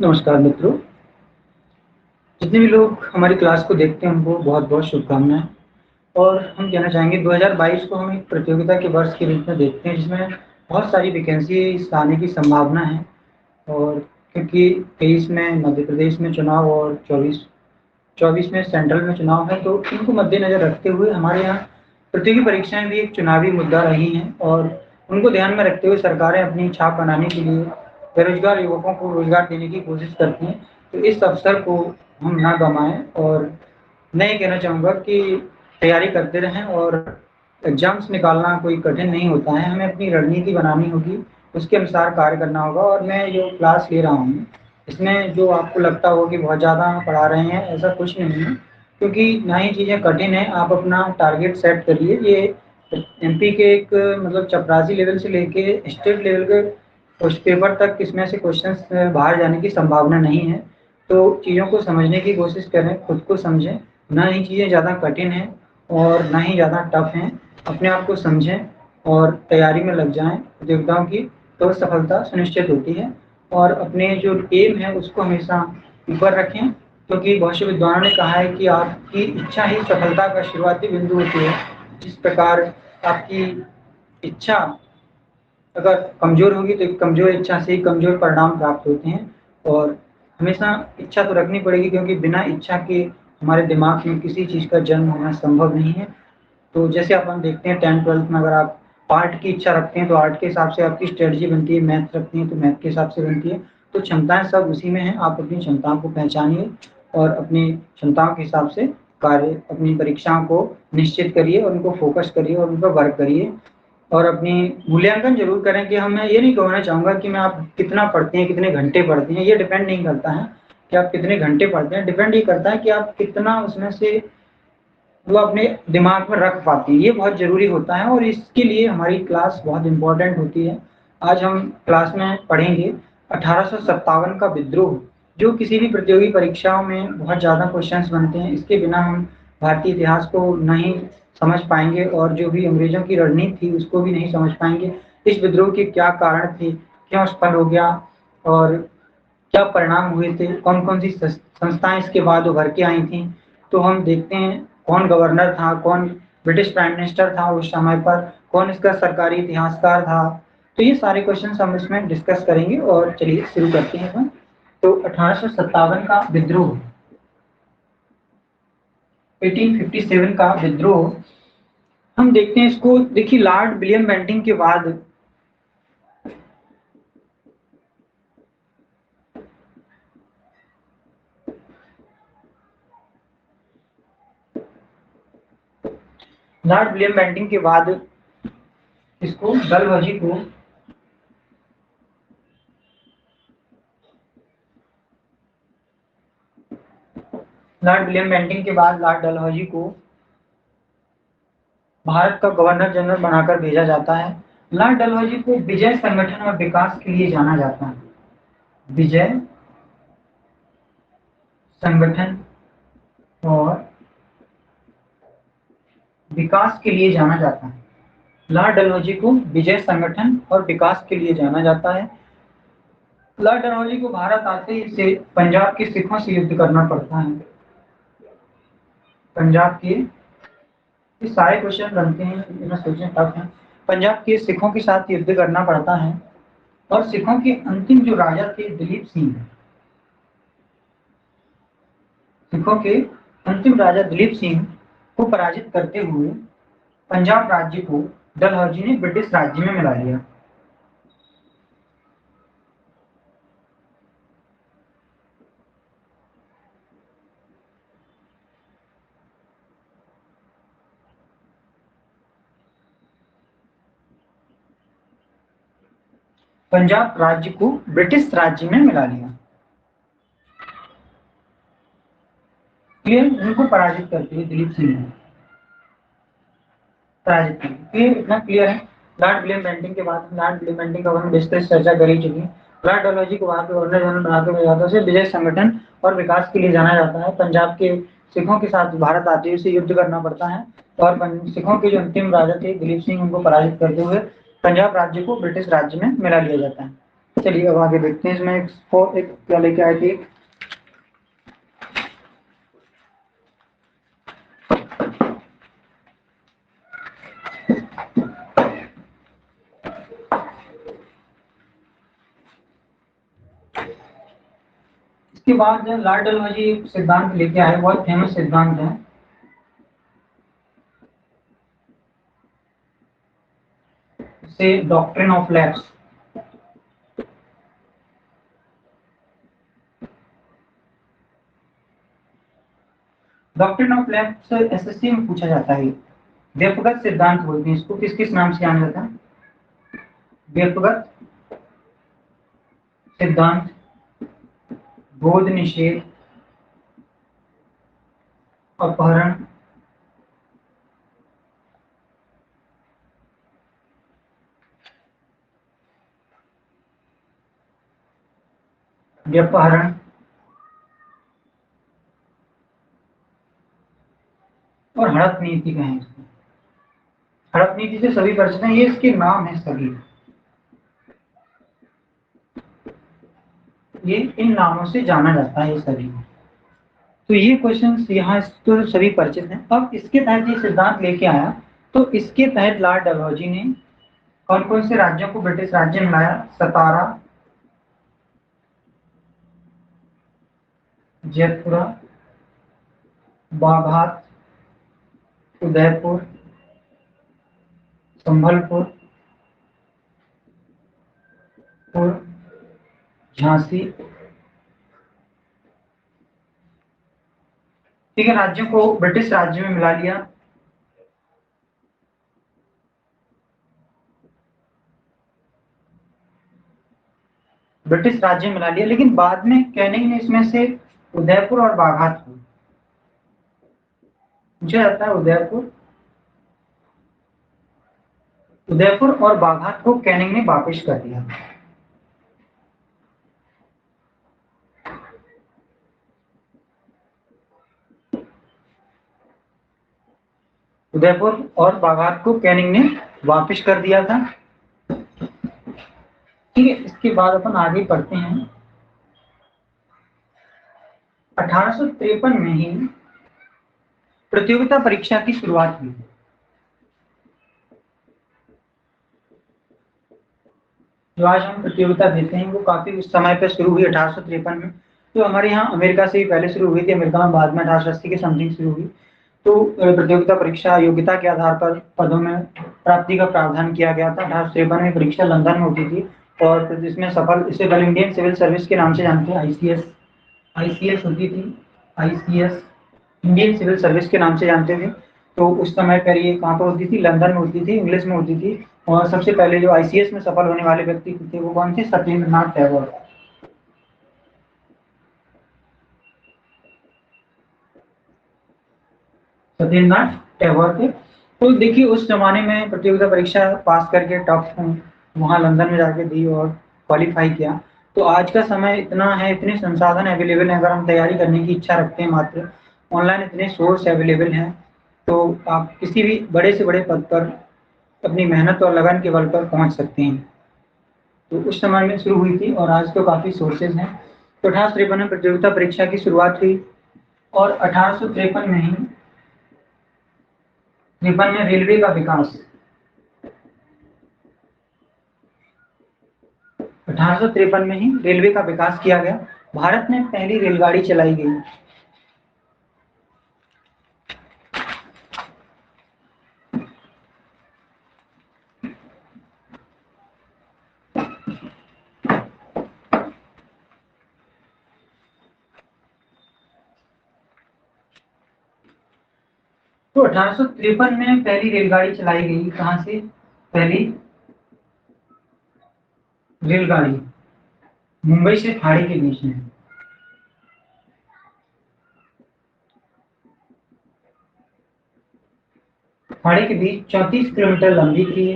नमस्कार मित्रों। जितने भी लोग हमारी क्लास को देखते हैं उनको बहुत-बहुत शुभकामनाएँ। और हम कहना चाहेंगे 2022 को हम एक प्रतियोगिता के वर्ष के रूप में देखते हैं जिसमें बहुत सारी वैकेंसीज़ आने की संभावना है। और क्योंकि 23 में मध्य प्रदेश में चुनाव और 24 में सेंट्रल में चुनाव है, तो इनको मद्देनज़र रखते हुए हमारे यहाँ प्रतियोगी परीक्षाएँ भी एक चुनावी मुद्दा रही हैं और उनको ध्यान में रखते हुए सरकारें अपनी छाप बनाने के लिए बेरोज़गार युवकों को रोज़गार देने की कोशिश करती हैं। तो इस अवसर को हम ना गँवाएँ और मैं ये कहना चाहूँगा कि तैयारी करते रहें और एग्ज़ाम्स निकालना कोई कठिन नहीं होता है, हमें अपनी रणनीति बनानी होगी, उसके अनुसार कार्य करना होगा। और मैं जो क्लास ले रहा हूँ, इसमें जो आपको लगता हो कि बहुत ज़्यादा पढ़ा रहे हैं, ऐसा कुछ नहीं है, क्योंकि ना ही चीज़ें कठिन हैं, आप अपना टारगेट सेट करिए। ये एमपी के एक मतलब चपरासी लेवल से लेके स्टेट लेवल के उस पेपर तक इसमें से क्वेश्चंस बाहर जाने की संभावना नहीं है। तो चीज़ों को समझने की कोशिश करें, खुद को समझें, ना ही चीज़ें ज़्यादा कठिन हैं और ना ही ज़्यादा टफ हैं। अपने आप को समझें और तैयारी में लग जाएँ प्रतियोगिताओं की, तो सफलता सुनिश्चित होती है। और अपने जो एम है उसको हमेशा ऊपर रखें, क्योंकि बहुत से विद्वानों ने कहा है कि आपकी इच्छा ही सफलता का शुरुआती बिंदु होती है। जिस प्रकार आपकी इच्छा अगर कमज़ोर होगी तो एक कमज़ोर इच्छा से ही कमज़ोर परिणाम प्राप्त होते हैं। और हमेशा इच्छा तो रखनी पड़ेगी, क्योंकि बिना इच्छा के हमारे दिमाग में किसी चीज़ का जन्म होना संभव नहीं है। तो जैसे अपन देखते हैं 10th-12th में अगर आप आर्ट की इच्छा रखते हैं तो आर्ट के हिसाब से आपकी स्ट्रेटजी बनती है, मैथ रखती हैं तो मैथ के हिसाब से बनती है। तो क्षमताएँ सब उसी में हैं, आप अपनी क्षमताओं को पहचानिए और अपनी क्षमताओं के हिसाब से कार्य अपनी परीक्षाओं को निश्चित करिए और उनको फ़ोकस करिए और उन पर वर्क करिए। और अपनी मूल्यांकन ज़रूर करें कि मैं ये नहीं कहना चाहूँगा कि मैं आप कितना पढ़ते हैं, कितने घंटे पढ़ते हैं, ये डिपेंड नहीं करता है कि आप कितने घंटे पढ़ते हैं, डिपेंड ये करता है कि आप कितना उसमें से वो अपने दिमाग में रख पाते हैं, ये बहुत ज़रूरी होता है और इसके लिए हमारी क्लास बहुत इम्पोर्टेंट होती है। आज हम क्लास में पढ़ेंगे 1857 का विद्रोह, जो किसी भी प्रतियोगी परीक्षाओं में बहुत ज़्यादा क्वेश्चंस बनते हैं। इसके बिना हम भारतीय इतिहास को नहीं समझ पाएँगे और जो भी अंग्रेज़ों की रणनीति थी, उसको भी नहीं समझ पाएँगे। इस विद्रोह के क्या कारण थे, क्यों सफल हो गया और क्या परिणाम हुए थे, कौन-कौन सी संस्थाएँ इसके बाद उभर के आई थीं। तो हम देखते हैं कौन गवर्नर था, कौन ब्रिटिश प्राइम मिनिस्टर था उस समय पर, कौन इसका सरकारी इतिहासकार था। तो ये सारे क्वेश्चंस हम इसमें डिस्कस करेंगे और चलिए शुरू करते हैं अपन। तो 1857 का विद्रोह, 1857 का विद्रोह हम देखते हैं इसको। देखिए लॉर्ड विलियम बेंटिंग के बाद लॉर्ड विलियम बेंटिंग के बाद इसको डलहौजी को लॉर्ड विलियम बेंटिंग के बाद लॉर्ड डलहौजी को भारत का गवर्नर जनरल बनाकर भेजा जाता है। लॉर्ड डलहौजी को विजय संगठन और विकास के लिए जाना जाता है। विजय संगठन और विकास के लिए जाना जाता है। लॉर्ड डलहौजी को विजय संगठन और विकास के लिए जाना जाता है। लॉर्ड डलहौजी को भारत आते ही इसे पंजाब के सिखों से युद्ध करना पड़ता है। पंजाब के ये सारे क्वेश्चन बनते हैं, इनमें सोचें टफ है। पंजाब के सिखों के साथ युद्ध करना पड़ता है और सिखों के अंतिम जो राजा थे दिलीप सिंह, सिखों के अंतिम राजा दिलीप सिंह को पराजित करते हुए पंजाब राज्य को डलहौजी ने ब्रिटिश राज्य में मिला लिया। पंजाब राज्य को ब्रिटिश राज्य में मिला लिया। क्लियर? उनको पराजित करते हुए दिलीप सिंह ने पराजित की। क्लियर? इतना क्लियर है। लॉर्ड विलियम बेंटिंग के बाद लॉर्ड विलियम बेंटिंग का हम विस्तृत चर्चा कर ही चुकी। लॉर्ड डलहौजी को वहां पे गवर्नर जनरल बनाते हुए जाता है, विजय संगठन और विकास के लिए जाना जाता है। पंजाब के सिखों के साथ भारत आते हुए युद्ध करना पड़ता है और सिखों के जो अंतिम राजा थे दिलीप सिंह, उनको पराजित करते हुए पंजाब राज्य को ब्रिटिश राज्य में मिला लिया जाता है। चलिए अब आगे देखते हैं। इसमें एक क्या लेके आए थे। इसके बाद जो लॉर्ड डलहौजी सिद्धांत लेके आए, बहुत फेमस सिद्धांत है। से doctrine of lapse. Doctrine of lapse SSC में पूछा जाता है। व्यक्तिगत सिद्धांत बोलते हैं इसको। किस किस नाम से जाना जाता है? व्यक्तिगत सिद्धांत, बोध निषेध, अपहरण, व्यपहरण और हड़प नीति कहें इसको। हड़प नीति से सभी परिचित हैं, ये इसके नाम है सभी। ये इन नामों से जाना जाता है ये सभी। तो ये क्वेश्चन यहाँ तो सभी परिचित हैं। अब इसके तहत ये सिद्धांत लेके आया, तो इसके तहत लॉर्ड डलहौजी ने कौन कौन से राज्यों को ब्रिटिश राज्य में लाया? सतारा, जयपुरा, बाघात, उदयपुर, संभलपुर, झांसी। ठीक है, राज्यों को ब्रिटिश राज्य में मिला लिया। ब्रिटिश राज्य में मिला लिया, लेकिन बाद में कैनिंग ने इसमें से उदयपुर और बाघात को, मुझे लगता है उदयपुर और बाघात को कैनिंग ने वापस कर दिया। उदयपुर और बाघात को कैनिंग ने वापस कर दिया था। ठीक है, इसके बाद अपन आगे पढ़ते हैं। 1853 में ही प्रतियोगिता परीक्षा की शुरुआत हुई। जो आज हम प्रतियोगिता देते हैं वो काफी उस समय पे शुरू हुई 1853 में। तो हमारे यहाँ अमेरिका से ही पहले शुरू हुई थी, अमेरिका में बाद में 1880 के समथिंग शुरू हुई। तो प्रतियोगिता परीक्षा योग्यता के आधार पर पदों में प्राप्ति का प्रावधान किया गया था। 1853 में परीक्षा लंदन में होती थी और इसमें सफल, इसे वेल इंडियन सिविल सर्विस के नाम से जानते हैं। आईसीएस होती थी, आईसीएस इंडियन सिविल सर्विस के नाम से जानते थे। तो उस समय पर ये कहाँ पर होती थी? लंदन में होती थी, इंग्लिश में होती थी। और सबसे पहले जो आईसीएस में सफल होने वाले व्यक्ति थे वो कौन थे? सत्येंद्रनाथ टैगोर। सत्येंद्रनाथ टैगोर थे। तो देखिए उस जमाने में प्रतियोगिता परीक्षा पास करके टॉप वहाँ लंदन में जाके दी और क्वालिफाई किया। तो आज का समय इतना है, इतने संसाधन अवेलेबल हैं, अगर हम तैयारी करने की इच्छा रखते हैं, मात्र ऑनलाइन इतने सोर्स अवेलेबल हैं, तो आप किसी भी बड़े से बड़े पद पर अपनी मेहनत और लगन के बल पर पहुंच सकते हैं। तो उस समय में शुरू हुई थी और आज तो काफी सोर्सेज हैं। तो 1853 में प्रतियोगिता परीक्षा की शुरुआत हुई और 1853 में ही तिरपन में रेलवे का विकास। 1853 में ही रेलवे का विकास किया गया। भारत में पहली रेलगाड़ी चलाई गई। तो 1853 में पहली रेलगाड़ी चलाई गई। कहां से पहली रेलगाड़ी? मुंबई से खाड़ी के बीच में। खाड़ी के बीच 34 किलोमीटर लंबी थी।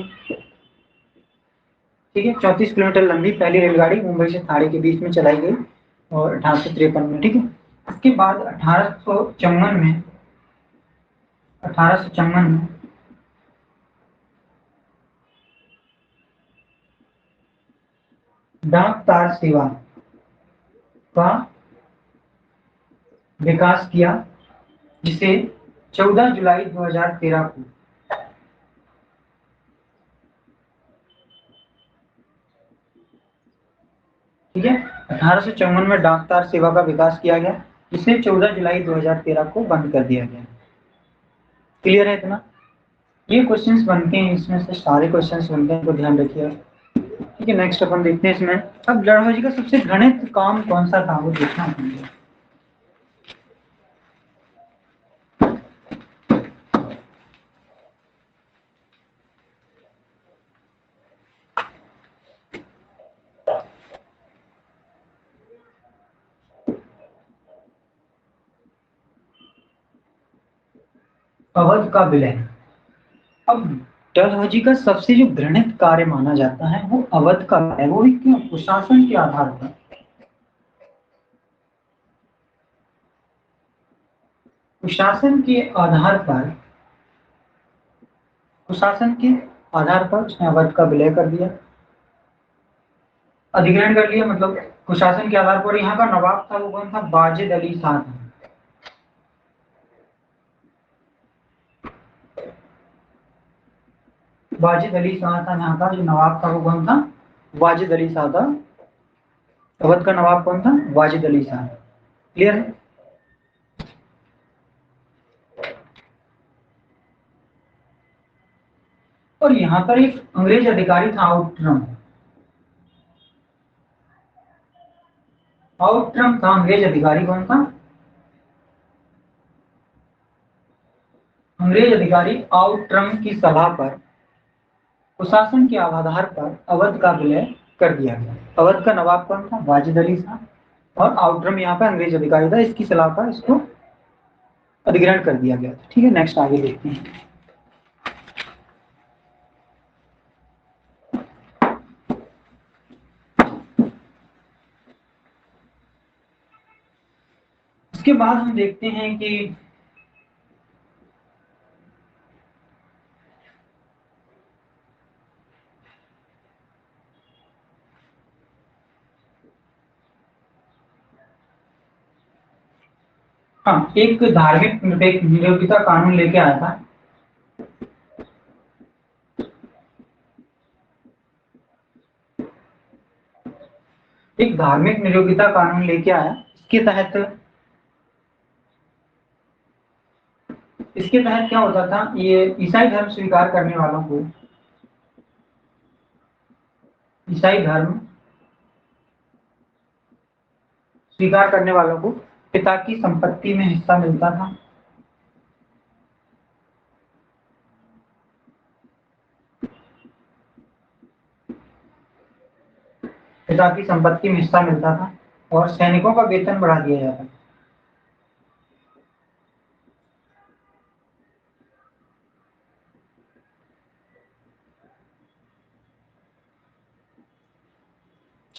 ठीक है, 34 किलोमीटर लंबी पहली रेलगाड़ी मुंबई से खाड़ी के बीच में चलाई गई और 1853 में। ठीक है, इसके बाद 1854 में 1854 में डाक तार सेवा का विकास किया, जिसे 14 जुलाई 2013 को, ठीक है, 1854 में डाक तार सेवा का विकास किया गया, जिसे 14 जुलाई 2013 को बंद कर दिया गया। क्लियर है इतना? ये क्वेश्चंस बनते हैं, इसमें से सारे क्वेश्चंस बनते हैं, तो ध्यान रखिए। ठीक है, नेक्स्ट अपन देखते हैं इसमें। अब डलहौजी का सबसे घृणित काम कौन सा था, वो देखना है। अवध का विलय। अब डलहौजी का सबसे जो घृणित कार्य माना जाता है वो अवध का है। वो भी क्यों? कुशासन के आधार पर। कुशासन के आधार पर, कुशासन के आधार पर उसने अवध का विलय कर दिया, अधिग्रहण कर लिया। मतलब कुशासन के आधार पर यहाँ का नवाब था, वो कौन था? वाजिद अली शाह था। वाजिद अली शाह था यहाँ का जो नवाब था, वो कौन था? वाजिद अली शाह था। अवध का नवाब कौन था? वाजिद अली शाह। क्लियर है? और यहाँ पर एक अंग्रेज अधिकारी था, आउटरम। आउटरम था अंग्रेज अधिकारी। कौन था? अंग्रेज अधिकारी आउटरम की सलाह पर कुशासन के आधार पर अवध का विलय कर दिया गया। अवध का नवाब कौन था? वाजिद अली शाह। और आउटरम यहाँ पे अंग्रेज अधिकारी था, इसकी सलाह पर इसको अधिग्रहण कर दिया गया। ठीक है, नेक्स्ट आगे देखते हैं। उसके बाद हम देखते हैं कि हाँ, एक धार्मिक निरपेक्षता कानून लेके आया था। एक धार्मिक नियोगिता कानून लेके आया। इसके तहत क्या होता था? ये ईसाई धर्म स्वीकार करने वालों को, ईसाई धर्म स्वीकार करने वालों को पिता की संपत्ति में हिस्सा मिलता था। पिता की संपत्ति में हिस्सा मिलता था और सैनिकों का वेतन बढ़ा दिया जाता था।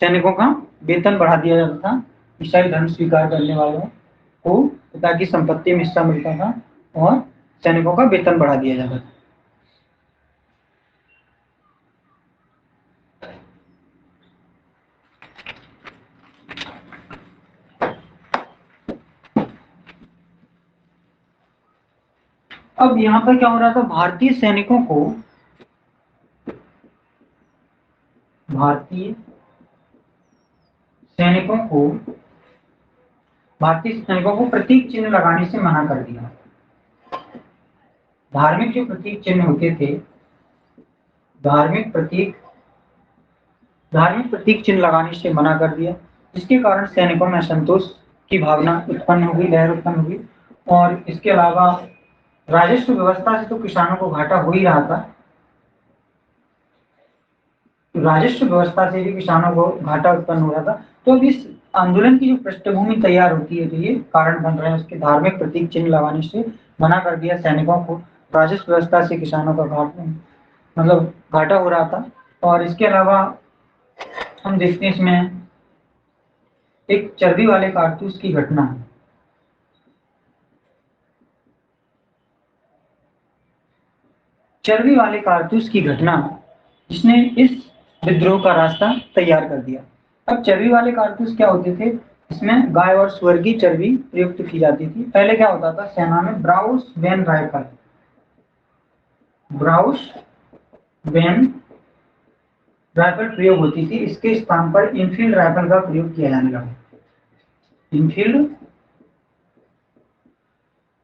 सैनिकों का वेतन बढ़ा दिया जाता था। ईसाई धर्म स्वीकार करने वालों को पिता की संपत्ति में हिस्सा मिलता था और सैनिकों का वेतन बढ़ा दिया जाता था। अब यहाँ पर क्या हो रहा था? भारतीय सैनिकों को भारतीय सैनिकों को भारतीय सैनिकों को प्रतीक चिन्ह लगाने से मना कर दिया। धार्मिक जो प्रतीक चिन्ह होते थे, धार्मिक प्रतीक चिन्ह लगाने से मना कर दिया, जिसके कारण सैनिकों में असंतोष की भावना उत्पन्न हो गई, लहर उत्पन्न हो गई। और इसके अलावा राजस्व व्यवस्था से तो किसानों को घाटा हो ही रहा था, राजस्व व्यवस्था से भी किसानों को घाटा उत्पन्न हो रहा था। तो अब इस आंदोलन की जो पृष्ठभूमि तैयार होती है, तो ये कारण बन रहे हैं उसके धार्मिक प्रतीक चिन्ह लगाने से मना कर दिया सैनिकों को। राजस्व व्यवस्था से किसानों का घाटा हो रहा था। और इसके अलावा हम देखते हैं इसमें एक चर्बी वाले कारतूस की घटना। चर्बी वाले कारतूस की घटना जिसने इस विद्रोह का रास्ता तैयार कर दिया। अब चर्बी वाले कारतूस क्या होते थे, इसमें गाय और सुअर की चर्बी प्रयुक्त की जाती थी। पहले क्या होता था सेना में, browse when rifle, browse when rifle प्रयोग होती थी। इसके स्थान पर इनफील्ड राइफल का प्रयोग किया जाने लगा। इनफील्ड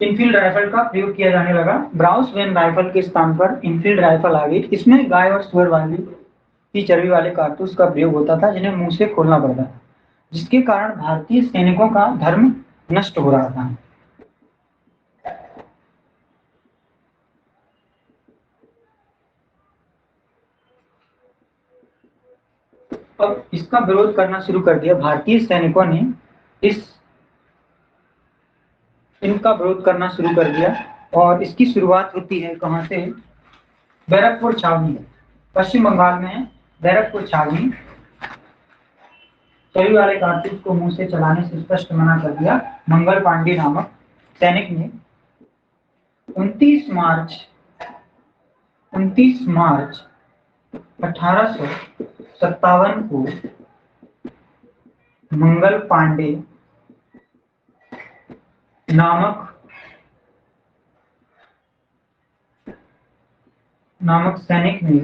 इनफील्ड राइफल का प्रयोग किया जाने लगा। ब्राउस वेन राइफल के स्थान पर इनफील्ड राइफल आ गई। इसमें गाय और सुअर वाली की चर्बी वाले कारतूस का प्रयोग होता था, जिन्हें मुंह से खोलना पड़ता था, जिसके कारण भारतीय सैनिकों का धर्म नष्ट हो रहा था। अब इसका विरोध करना शुरू कर दिया भारतीय सैनिकों ने। इस इनका विरोध करना शुरू कर दिया और इसकी शुरुआत होती है कहां से, बैरकपुर छावनी, पश्चिम बंगाल में बैरकपुर छावनी। चर्बी वाले कारतूस को मुंह से चलाने से स्पष्ट मना कर दिया। मंगल पांडे नामक सैनिक ने 29 मार्च 1857 को मंगल पांडे नामक सैनिक ने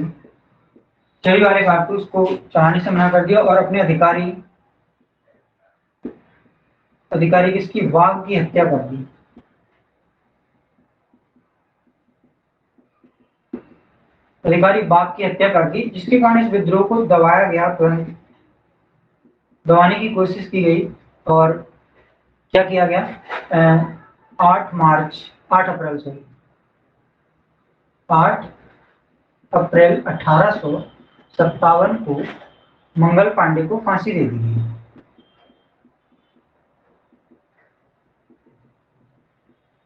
चर्बी वाले कारतूस को चलाने से मना कर दिया और अपने अधिकारी किसकी, वाघ की हत्या कर दी। अधिकारी बाघ की हत्या कर दी, जिसके कारण इस विद्रोह को दबाया गया, तुरंत दबाने की कोशिश की गई। और क्या किया गया, 8 अप्रैल से 1857 को मंगल पांडे को फांसी दे दी गई।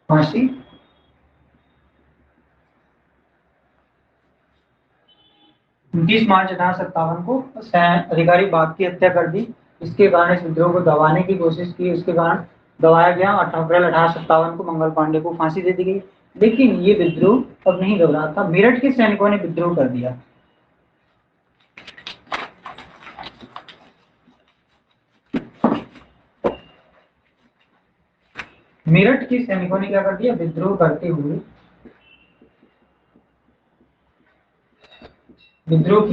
फांसी 29 मार्च 1857 को अधिकारी बाघ की हत्या कर दी। इसके कारण इस विद्रोह को दबाने की कोशिश की, इसके कारण दबाया गया। 8 अप्रैल 1857 को मंगल पांडे को फांसी दे दी गई। लेकिन ये विद्रोह अब नहीं दब रहा था। मेरठ के सैनिकों ने विद्रोह कर दिया। मेरठ के सैनिकों ने क्या कर दिया, विद्रोह करते हुए विद्रोह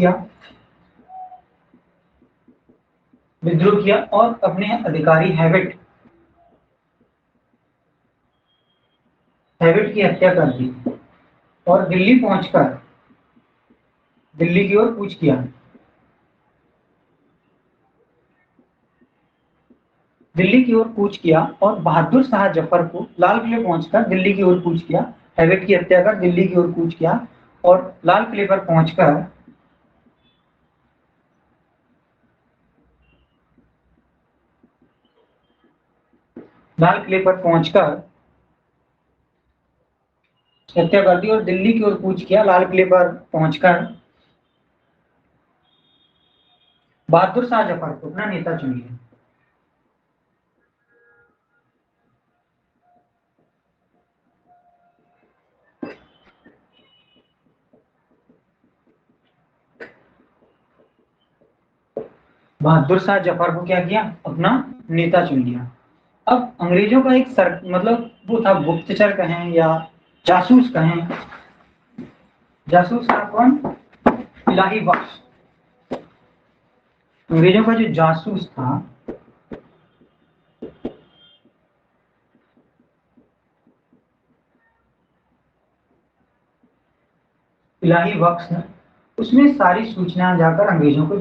किया और अपने अधिकारी हैविट की हत्या कर दी और दिल्ली पहुंचकर दिल्ली की ओर कूच किया। और बहादुर शाह जफर को लाल किले पहुंचकर दिल्ली की ओर कूच किया। हैविट की हत्या कर दिल्ली की ओर कूच किया और लाल किले पर पहुंचकर हत्या कर दी और दिल्ली की ओर कूच किया। लाल किले पर पहुंचकर बहादुर शाह जफर को अपना नेता चुन लिया। बहादुर शाह जफर को क्या किया, अपना नेता चुन लिया। अब अंग्रेजों का एक मतलब वो था, गुप्तचर कहें या जासूस कहें। जासूस था कौन, इलाही बख्श। अंग्रेजों का जो जासूस था, इलाही बख्श, उसने सारी सूचनाएं जाकर अंग्रेजों को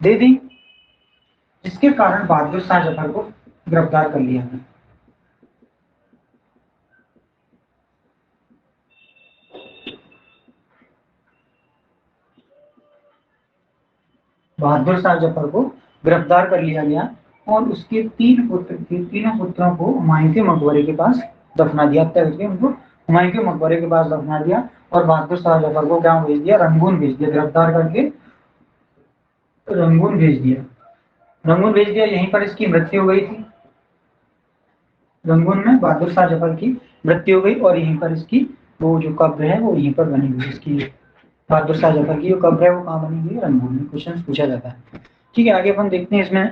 दे दी। जिसके कारण बहादुर शाह जफर को गिरफ्तार कर लिया गया। बहादुर शाह जफर को गिरफ्तार कर लिया गया और उसके तीनों पुत्रों को हुमायूं के मकबरे के पास दफना दिया। हत्या करके उनको हुमायूं के मकबरे के पास दफना दिया और बहादुर शाह जफर को क्या भेज दिया, रंगून भेज दिया। गिरफ्तार करके रंगून भेज दिया। यहीं पर इसकी मृत्यु हो गई थी। रंगून में बहादुर शाह जफर की मृत्यु हो गई और यहीं पर इसकी वो जो कब्र है वो यहीं पर बनी हुई इसकी। बहादुर शाह जफर की जो कब्र है वो कहाँ बनी हुई है? रंगून में। क्वेश्चन पूछा जाता है। ठीक है, आगे अपन देखते हैं इसमें।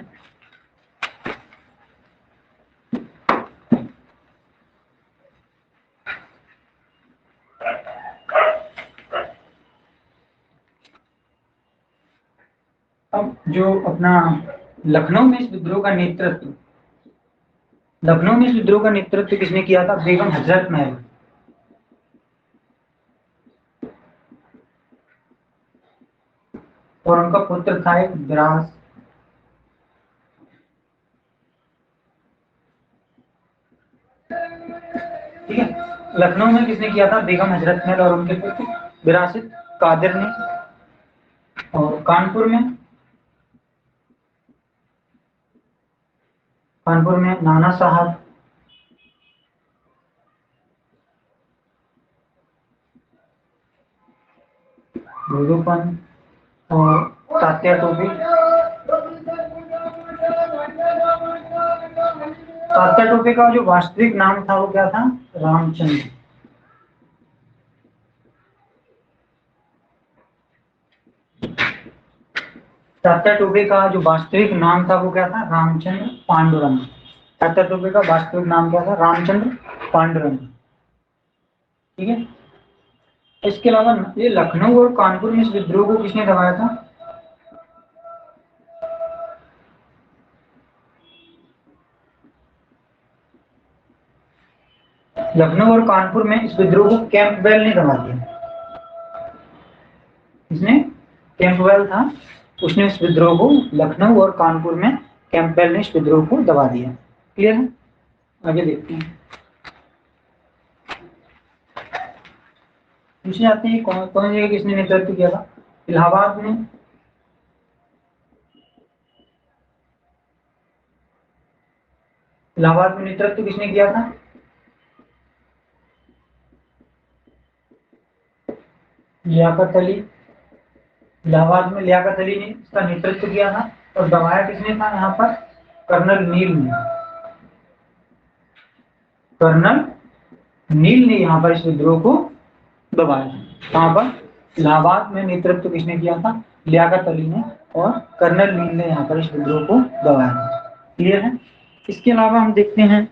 अब जो अपना लखनऊ में इस विद्रोह का नेतृत्व, लखनऊ में इस विद्रोह का नेतृत्व किसने किया था? बेगम हजरत महल। और उनका पुत्र था एक विराज। ठीक है, लखनऊ में किसने किया था? बेगम हजरत महल और उनके पुत्र विरासित कादिर ने। और कानपुर में नाना साहब, भूदूपन और तात्या टोपे। तात्या टोपे का जो वास्तविक नाम था वो क्या था? रामचंद्र। तात्या टोपे का जो वास्तविक नाम था वो क्या था? रामचंद्र पांडुरंग। तात्या टोपे का वास्तविक नाम क्या था? रामचंद्र पांडुरंग। ठीक है, इसके अलावा ये लखनऊ और कानपुर में इस विद्रोह को किसने दबाया था? लखनऊ और कानपुर में इस विद्रोह को कैंपबेल ने दबा दिया। किसने? कैंपबेल था, उसने इस विद्रोह को, लखनऊ और कानपुर में कैंपबेल ने इस विद्रोह को दबा दिया। क्लियर है? आगे देखते हैं। पूछे जाते हैं कौन कौन जगह किसने नेतृत्व किया था? इलाहाबाद में, इलाहाबाद में नेतृत्व किसने किया था? लियाकत अली। इलाहाबाद में लियाकत अली ने इसका नेतृत्व किया था। और दबाया किसने था यहाँ पर? कर्नल नील ने। कर्नल नील ने यहाँ पर इस विद्रोह को दबाया। कहाँ पर? इलाहाबाद में नेतृत्व किसने किया था? लियाकत अली ने। और कर्नल नील ने यहाँ पर इस विद्रोह को दबाया। क्लियर है? इसके अलावा हम देखते हैं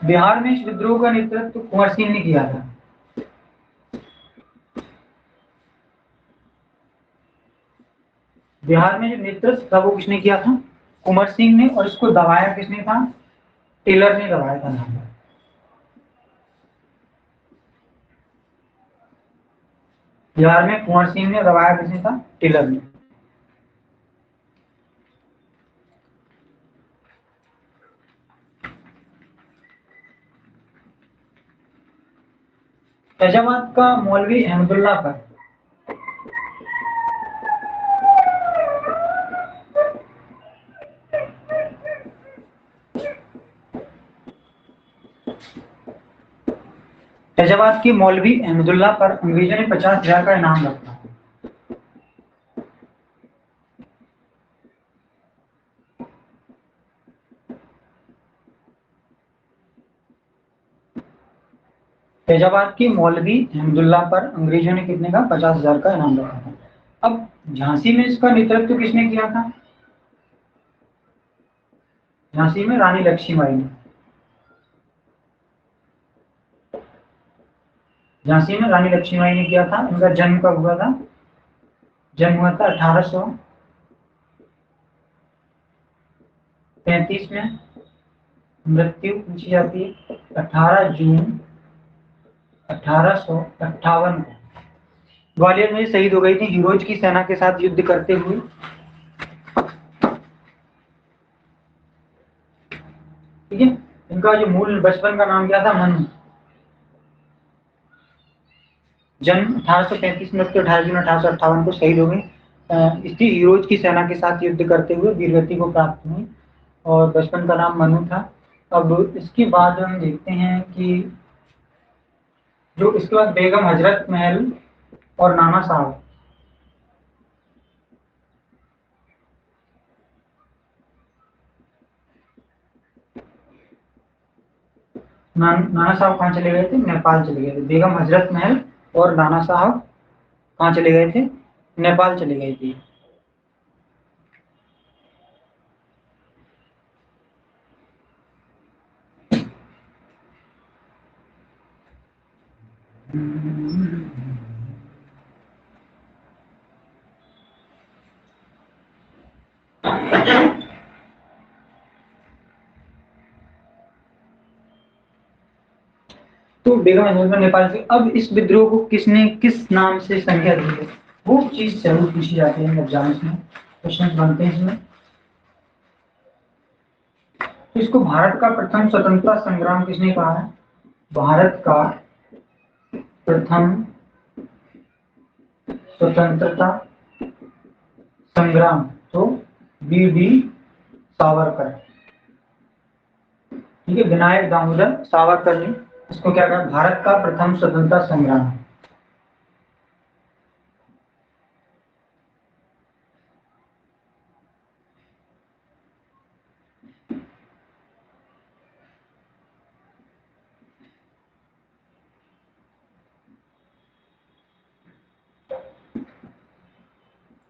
बिहार में इस विद्रोह का नेतृत्व कुंवर सिंह ने किया था। बिहार में जो नेतृत्व था वो किसने किया था? कुंवर सिंह ने। और इसको दबाया किसने था? टेलर ने दबाया था नाम। बिहार में कुंवर सिंह ने दबाया किसने था? टेलर ने। फैजाबाद का मौलवी अहमदुल्ला पर फैजाबाद के मौलवी अहमदुल्ला पर अंग्रेजों ने 50,000 का इनाम रखा। फैजाबाद के मौलवी अहमदुल्ला पर अंग्रेजों ने कितने का? 50,000 का इनाम रखा था। अब झांसी में इसका नेतृत्व किसने किया था? झांसी में रानी लक्ष्मीबाई ने। झांसी में रानी लक्ष्मीबाई ने किया था। उनका जन्म कब हुआ था? जन्म हुआ था 1835 में। मृत्यु पूछी जाती है 18 जून 1858 को। ग्वालियर में शहीद हो गई थी हीरोज की सेना के साथ युद्ध करते हुए। ठीक है, इनका जो मूल बचपन का नाम क्या था? मनु। जन्म 1835 में, 18 जून 1858 को शहीद हो गई। इसी हीरोज की सेना के साथ युद्ध करते हुए वीरगति को प्राप्त हुई। और बचपन का नाम मनु था। अब इसके बाद हम देखते हैं कि जो इसके बाद बेगम हजरत महल और नाना साहब। नाना साहब कहाँ चले गए थे? नेपाल चले गए थे। बेगम हजरत महल और नाना साहब कहाँ चले गए थे? नेपाल चले गए थे। तो बेगम हजरत नेपाल से। अब इस विद्रोह को किसने किस नाम से संज्ञा दी है, वो चीज जरूर पूछी जाती है एग्जाम्स में, क्वेश्चन बनते हैं इसमें। तो इसको भारत का प्रथम स्वतंत्रता संग्राम किसने कहा है? भारत का प्रथम स्वतंत्रता संग्राम, तो बी सावरकर। ठीक है, विनायक दामोदर सावरकर ने इसको क्या कहा? भारत का प्रथम स्वतंत्रता संग्राम।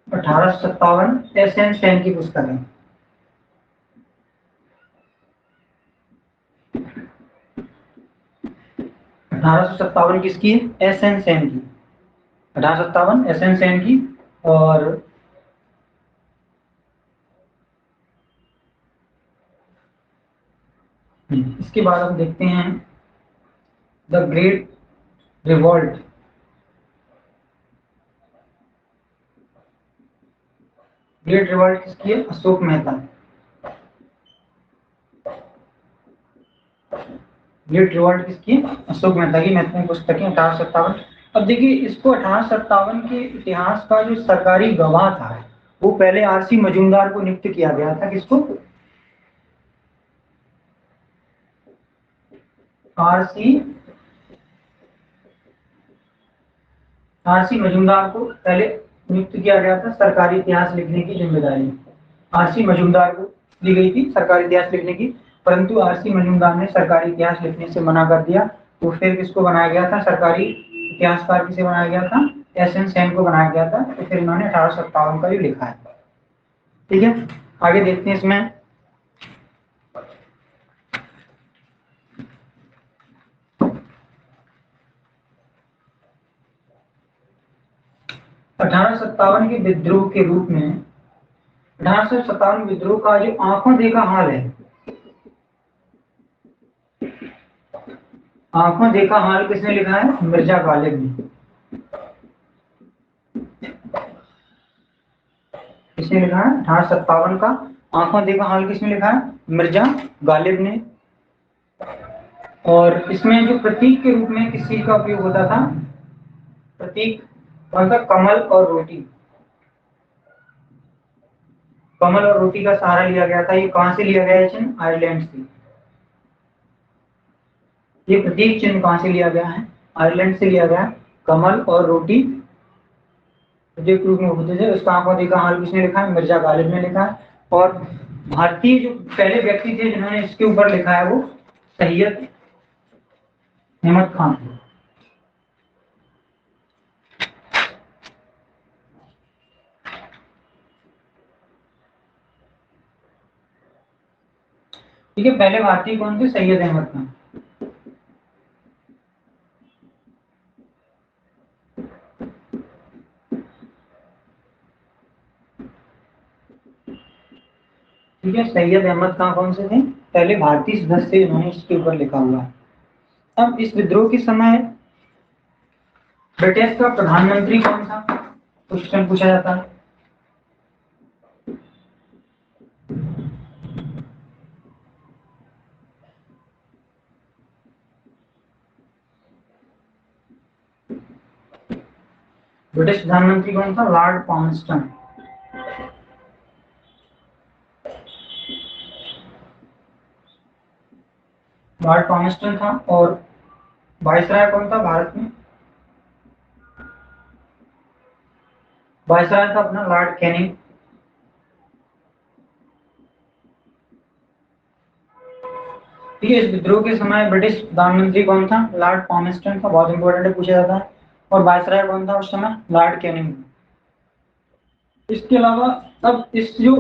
1857 एस एन सेन की पुस्तक है। 1857 किसकी है? एस एन सेन की। 1857 एस एन सेन की। और इसके बाद हम देखते हैं the great revolt. Great revolt किसकी है? अशोक मेहता। ग्रेट रिवॉल्ट किसकी है? अशोक मेहता की महत्वपूर्ण पुस्तक है 1857। अब देखिए, इसको 1857 के इतिहास का जो सरकारी गवाह था, वो पहले आरसी मजूमदार को नियुक्त किया गया था। किसको? आरसी आरसी मजूमदार को पहले नियुक्त किया गया था सरकारी इतिहास लिखने की जिम्मेदारी। आरसी मजूमदार को दी गई थी सरकारी इतिहास लिखने की, परंतु आरसी मजूमदार ने सरकारी इतिहास लिखने से मना कर दिया। तो फिर किसको बनाया गया था सरकारी इतिहासकार? किसे बनाया गया था? एस एन सेन को बनाया गया था। तो फिर इन्होंने 1857 का ही लिखा है। ठीक है, आगे देखते हैं इसमें। अठारह सत्तावन के विद्रोह के रूप में 1857 विद्रोह का जो आंखों देखा हाल है, आंखों देखा हाल किसने लिखा है? मिर्जा गालिब ने। किसने लिखा है 1857 का आंखों देखा हाल? किसने लिखा है? मिर्जा गालिब ने। और इसमें जो प्रतीक के रूप में किस चीज का उपयोग होता था? प्रतीक कौन सा? कमल और रोटी। कमल और रोटी का सहारा लिया गया था। ये कहां से लिया गया है चिन्ह? आयरलैंड से। ये प्रतीक चिन्ह कहां से लिया गया है? आयरलैंड से लिया गया। कमल और रोटी प्रतीक रूप में होते थे। उसका आंखों देखा हाल किसने लिखा है? मिर्जा गालिब ने लिखा है। और भारतीय जो पहले व्यक्ति थे जिन्होंने इसके ऊपर लिखा है, वो सैयद अहमद खान थे। ठीक है, पहले भारतीय कौन थे? सैयद अहमद खान। ठीक है, सैयद अहमद खान कौन से थे? पहले भारतीय सदस्य इन्होंने इसके ऊपर लिखा हुआ है। अब इस विद्रोह के समय ब्रिटिश का प्रधानमंत्री कौन था? क्वेश्चन पूछा जाता है। ब्रिटिश प्रधानमंत्री कौन था? Lord Palmerston. लॉर्ड पामस्टन था। और वायसराय कौन था भारत में? वायसराय था अपना लॉर्ड कैनिंग। ठीक है। इस विद्रोह के समय ब्रिटिश प्रधानमंत्री कौन था? लॉर्ड पामस्टन था, बहुत इंपॉर्टेंट है, पूछा जाता है। और वायसराय कौन था उस समय? Lord Canning. इसके अलावा अब इस जो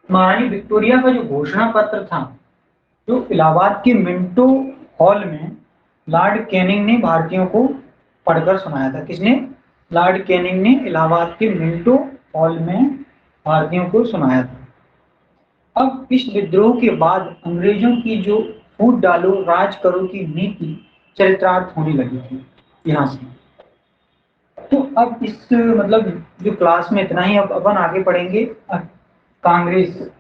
महारानी विक्टोरिया का जो घोषणा पत्र था, जो इलाहाबाद के मिंटो हॉल में लॉर्ड कैनिंग ने भारतीयों को पढ़कर सुनाया था। किसने? लॉर्ड कैनिंग ने इलाहाबाद के मिंटो हॉल में भारतीयों को सुनाया था। अब इस विद्रोह के बाद अंग्रेजों की जो फूट डालो राज करो की नीति चरितार्थ होने लगी थी यहाँ से। तो अब इस मतलब जो क्लास में इतना ही। अब अपन आगे पढ़ेंगे कांग्रेस।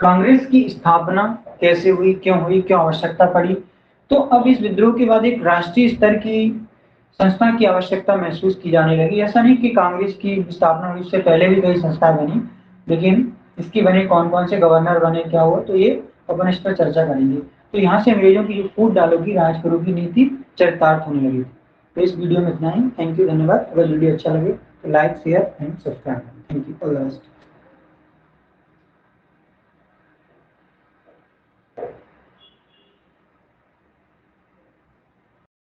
कांग्रेस की स्थापना कैसे हुई, क्यों हुई, क्यों आवश्यकता पड़ी। तो अब इस विद्रोह के बाद एक राष्ट्रीय स्तर की संस्था की आवश्यकता महसूस की जाने लगी। ऐसा नहीं कि कांग्रेस की स्थापना हुई, इससे पहले भी कई संस्थाएं बनी, लेकिन इसकी बने कौन कौन से गवर्नर बने, क्या हुआ, तो ये अपन इस पर चर्चा करेंगे। तो यहाँ से अंग्रेजों की जो फूट डालोगी राज करोगी नीति चरितार्थ होने लगी। तो इस वीडियो में इतना ही। थैंक यू, धन्यवाद। अगर वीडियो अच्छा लगे तो like share and subscribe. Thank you, all the best.